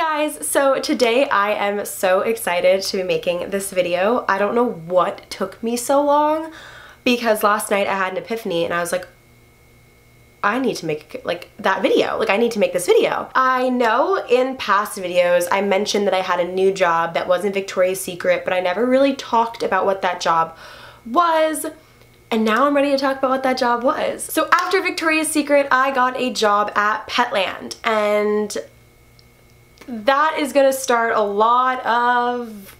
guys, so today I am so excited to be making this video. I don't know what took me so long because last night I had an epiphany and I was like, I need to make that video. I need to make this video. I know in past videos I mentioned that I had a new job that wasn't Victoria's Secret, but I never really talked about what that job was. And now I'm ready to talk about what that job was. So after Victoria's Secret, I got a job at Petland, and that is gonna start a lot of...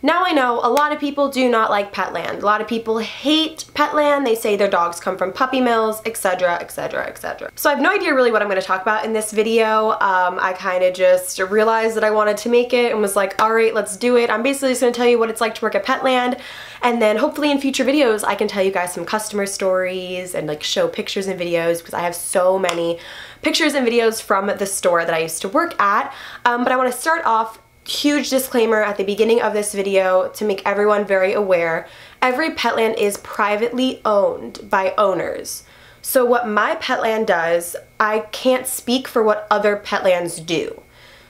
Now I know a lot of people do not like Petland. A lot of people hate Petland. They say their dogs come from puppy mills, etc, etc, etc. So I have no idea really what I'm going to talk about in this video. I kind of just realized that I wanted to make it and was like, alright, let's do it. I'm basically just going to tell you what it's like to work at Petland, and then hopefully in future videos I can tell you guys some customer stories and like show pictures and videos, because I have so many pictures and videos from the store that I used to work at. But I want to start off, huge disclaimer at the beginning of this video to make everyone very aware. Every Petland is privately owned by owners. So what my Petland does, I can't speak for what other Petlands do.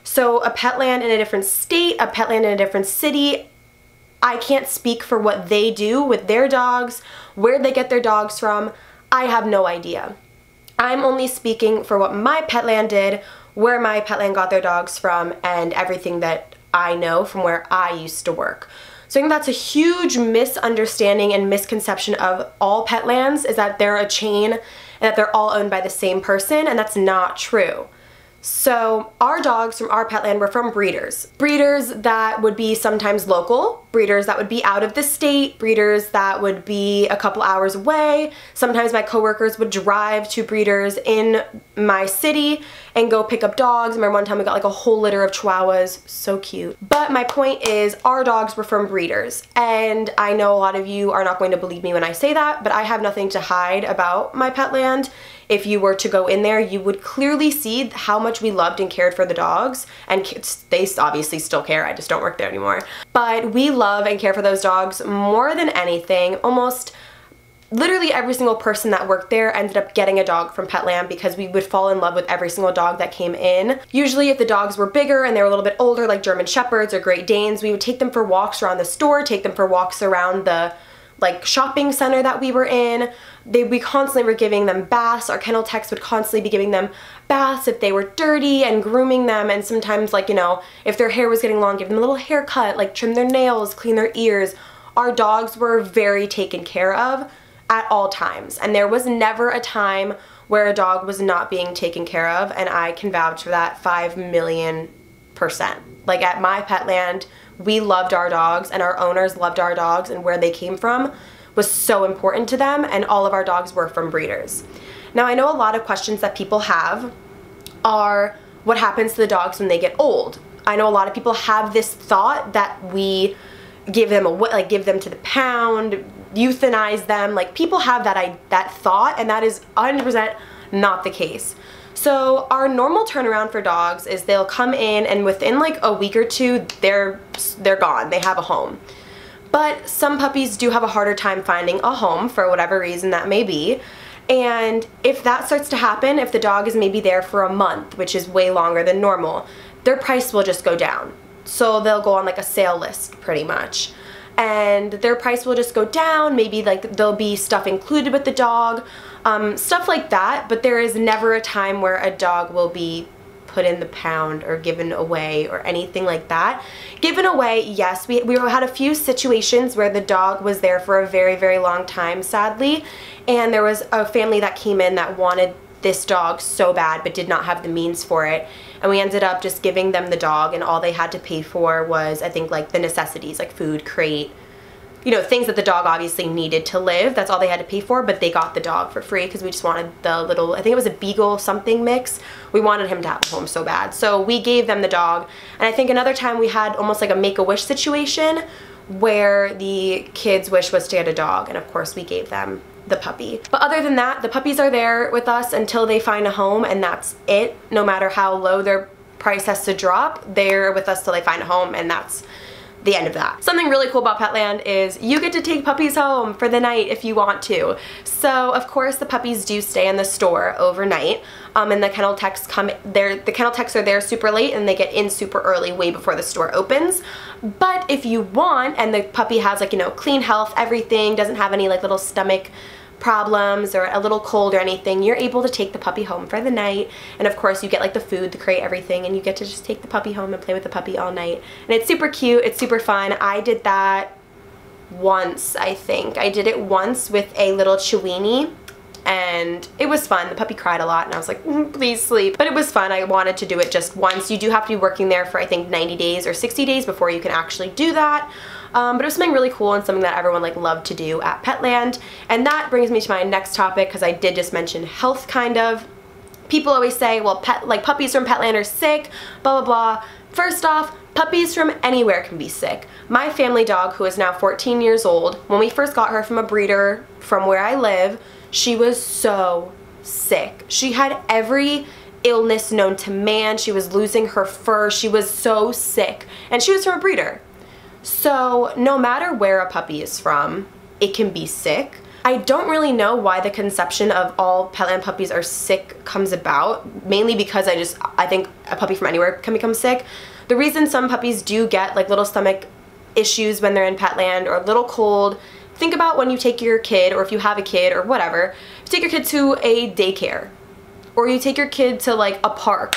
So a Petland in a different state, a Petland in a different city, I can't speak for what they do with their dogs, where they get their dogs from. I have no idea. I'm only speaking for what my Petland did, where my Petland got their dogs from, and everything that I know from where I used to work. So I think that's a huge misunderstanding and misconception of all Petlands, is that they're a chain and that they're all owned by the same person, and that's not true. So our dogs from our Petland were from breeders. Breeders that would be sometimes local, breeders that would be out of the state, breeders that would be a couple hours away. Sometimes my coworkers would drive to breeders in my city and go pick up dogs. I remember one time we got like a whole litter of Chihuahuas, so cute. But my point is, our dogs were from breeders, and I know a lot of you are not going to believe me when I say that, but I have nothing to hide about my Petland. If you were to go in there, you would clearly see how much we loved and cared for the dogs, and they obviously still care, I just don't work there anymore. But we love and care for those dogs more than anything. Almost literally every single person that worked there ended up getting a dog from Petland, because we would fall in love with every single dog that came in. Usually if the dogs were bigger and they were a little bit older, like German Shepherds or Great Danes, we would take them for walks around the store, take them for walks around the shopping center that we were in. We constantly were giving them baths. Our kennel techs would constantly be giving them baths if they were dirty, and grooming them, and sometimes, like, you know, if their hair was getting long, give them a little haircut, like trim their nails, clean their ears. Our dogs were very taken care of at all times, and there was never a time where a dog was not being taken care of, and I can vouch for that 5,000,000%. Like at my Petland, we loved our dogs, and our owners loved our dogs, and where they came from was so important to them, and all of our dogs were from breeders. Now I know a lot of questions that people have are, what happens to the dogs when they get old? I know a lot of people have this thought that we give them give them to the pound, euthanize them. Like, people have that thought, and that is 100% not the case. So our normal turnaround for dogs is they'll come in, and within like a week or two, they're gone. They have a home. But some puppies do have a harder time finding a home for whatever reason that may be. And if that starts to happen, if the dog is maybe there for a month, which is way longer than normal, their price will just go down. So they'll go on like a sale list pretty much, and their price will just go down. Maybe like there'll be stuff included with the dog, stuff like that, but there is never a time where a dog will be put in the pound or given away or anything like that. Given away, yes, we had a few situations where the dog was there for a very, very long time, sadly, and there was a family that came in that wanted this dog so bad but did not have the means for it, and we ended up just giving them the dog, and all they had to pay for was, I think, like the necessities, like food, crate, you know, things that the dog obviously needed to live. That's all they had to pay for, but they got the dog for free because we just wanted the little, I think it was a beagle something mix. We wanted him to have a home so bad, so we gave them the dog. And I think another time we had almost like a make-a-wish situation where the kid's wish was to get a dog, and of course we gave them the puppy. But other than that, the puppies are there with us until they find a home, and that's it. No matter how low their price has to drop, they're with us till they find a home, and that's the end of that. Something really cool about Petland is you get to take puppies home for the night if you want to. So of course the puppies do stay in the store overnight, and the kennel techs come there. The kennel techs are there super late and they get in super early, way before the store opens. But if you want, and the puppy has like, you know, clean health, everything, doesn't have any like little stomach problems or a little cold or anything, you're able to take the puppy home for the night. And of course you get like the food, the crate, everything, and you get to just take the puppy home and play with the puppy all night. And it's super cute, it's super fun. I did that once, I think. I did it once with a little Chiweenie, and it was fun. The puppy cried a lot and I was like, please sleep. But it was fun. I wanted to do it just once. You do have to be working there for I think 90 days or 60 days before you can actually do that. But it was something really cool and something that everyone like loved to do at Petland. And that brings me to my next topic, because I did just mention health kind of. People always say, well, puppies from Petland are sick, blah, blah, blah. First off, puppies from anywhere can be sick. My family dog, who is now 14 years old, when we first got her from a breeder from where I live, she was so sick. She had every illness known to man. She was losing her fur. She was so sick. And she was from a breeder. So no matter where a puppy is from, it can be sick. I don't really know why the conception of all Petland puppies are sick comes about, mainly because I think a puppy from anywhere can become sick. The reason some puppies do get like little stomach issues when they're in Petland or a little cold, think about when you take your kid, or if you have a kid or whatever, you take your kid to a daycare or you take your kid to like a park.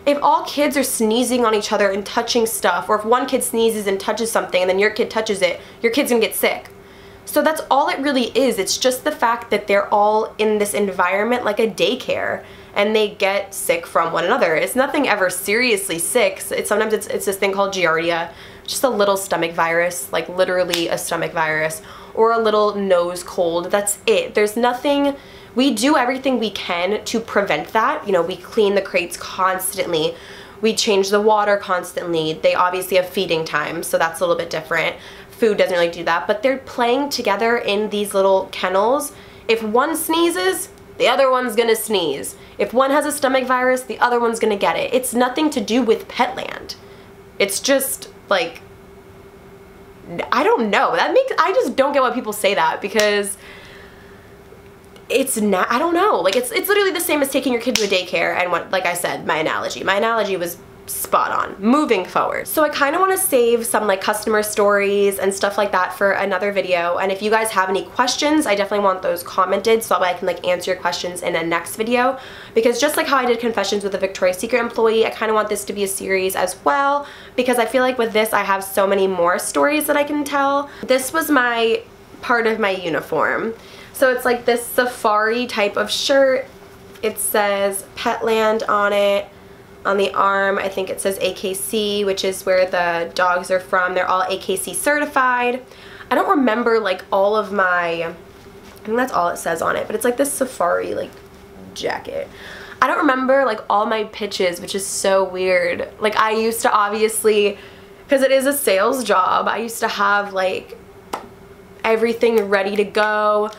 If all kids are sneezing on each other and touching stuff, or if one kid sneezes and touches something and then your kid touches it, your kid's gonna get sick. So that's all it really is. It's just the fact that they're all in this environment like a daycare and they get sick from one another. It's nothing ever seriously sick. Sometimes it's this thing called Giardia, just a little stomach virus, like literally a stomach virus, or a little nose cold. That's it. There's nothing. We do everything we can to prevent that. You know, we clean the crates constantly. We change the water constantly. They obviously have feeding time, so that's a little bit different. Food doesn't really do that, but they're playing together in these little kennels. If one sneezes, the other one's gonna sneeze. If one has a stomach virus, the other one's gonna get it. It's nothing to do with Petland. It's just like, I don't know. I just don't get why people say that, because it's not, I don't know. Like it's literally the same as taking your kid to a daycare, and what, like I said, my analogy was spot on. Moving forward. So I kind of want to save some like customer stories and stuff like that for another video, and if you guys have any questions, I definitely want those commented so that way I can like answer your questions in a next video, because just like how I did confessions with a Victoria's Secret employee, I kind of want this to be a series as well, because I feel like with this I have so many more stories that I can tell. This was my part of my uniform. So it's like this safari type of shirt. It says Petland on it. On the arm, I think it says AKC, which is where the dogs are from. They're all AKC certified. I don't remember like all of my, I think that's all it says on it, but it's like this safari like jacket. I don't remember like all my pitches, which is so weird. Like I used to obviously, because it is a sales job, I used to have like everything ready to go.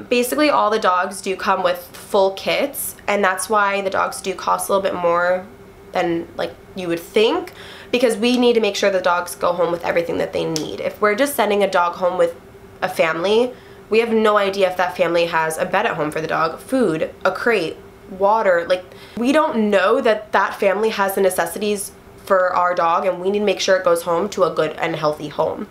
Basically all the dogs do come with full kits, and that's why the dogs do cost a little bit more than like you would think, because we need to make sure the dogs go home with everything that they need. If we're just sending a dog home with a family, we have no idea if that family has a bed at home for the dog, food, a crate, water. Like we don't know that that family has the necessities for our dog, and we need to make sure it goes home to a good and healthy home.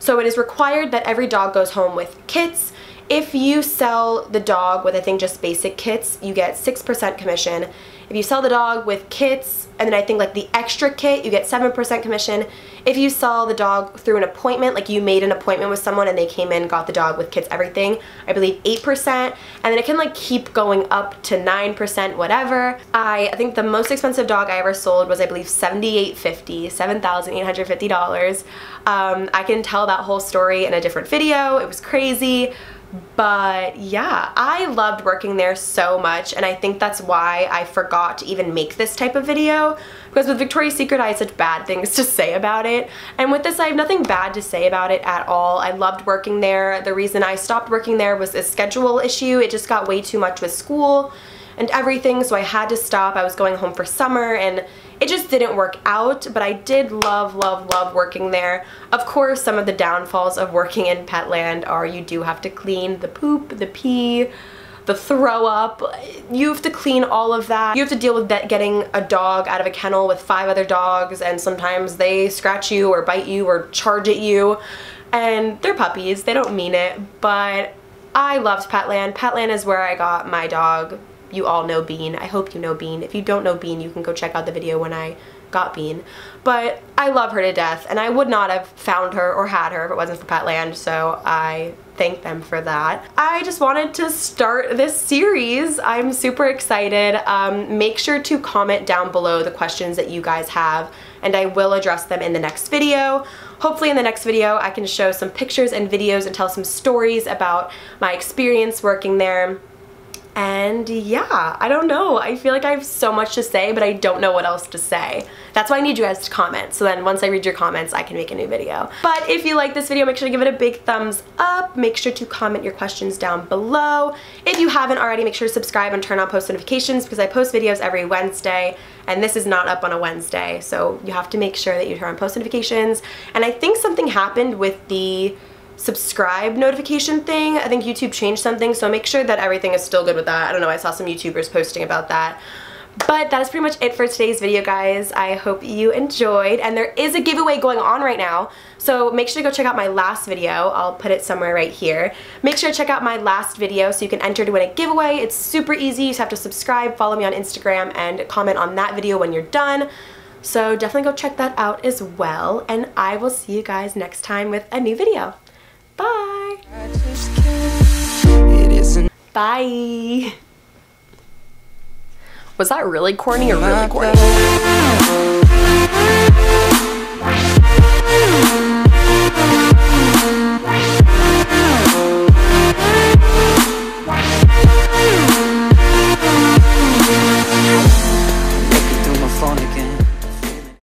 So it is required that every dog goes home with kits. If you sell the dog with, I think, just basic kits, you get 6% commission. If you sell the dog with kits, and then I think like the extra kit, you get 7% commission. If you sell the dog through an appointment, like you made an appointment with someone and they came in, got the dog with kits, everything, I believe 8%. And then it can like keep going up to 9%, whatever. I think the most expensive dog I ever sold was, I believe, $7,850. I can tell that whole story in a different video. It was crazy. But yeah, I loved working there so much, and I think that's why I forgot to even make this type of video, because with Victoria's Secret I had such bad things to say about it, and with this I have nothing bad to say about it at all. I loved working there. The reason I stopped working there was a schedule issue. It just got way too much with school and everything, so I had to stop. I was going home for summer and it just didn't work out, but I did love working there. Of course, some of the downfalls of working in Petland are you do have to clean the poop, the pee, the throw up. You have to clean all of that. You have to deal with getting a dog out of a kennel with 5 other dogs, and sometimes they scratch you or bite you or charge at you, and they're puppies, they don't mean it. But I loved Petland. Petland is where I got my dog. You all know Bean. I hope you know Bean. If you don't know Bean, you can go check out the video when I got Bean. But I love her to death, and I would not have found her or had her if it wasn't for Petland, so I thank them for that. I just wanted to start this series. I'm super excited. Make sure to comment down below the questions that you guys have, and I will address them in the next video. Hopefully in the next video I can show some pictures and videos and tell some stories about my experience working there. And yeah, I don't know. I feel like I have so much to say, but I don't know what else to say. That's why I need you guys to comment. So then once I read your comments, I can make a new video. But if you like this video, make sure to give it a big thumbs up. Make sure to comment your questions down below. If you haven't already, make sure to subscribe and turn on post notifications because I post videos every Wednesday, and this is not up on a Wednesday. So you have to make sure that you turn on post notifications. And I think something happened with the subscribe notification thing. I think YouTube changed something, so make sure that everything is still good with that. I don't know, I saw some YouTubers posting about that. But that is pretty much it for today's video, guys. I hope you enjoyed, and there is a giveaway going on right now, so make sure to go check out my last video. I'll put it somewhere right here. Make sure to check out my last video so you can enter to win a giveaway. It's super easy. You just have to subscribe, follow me on Instagram, and comment on that video when you're done. So definitely go check that out as well, and I will see you guys next time with a new video. Bye. Bye. Was that really corny or really corny?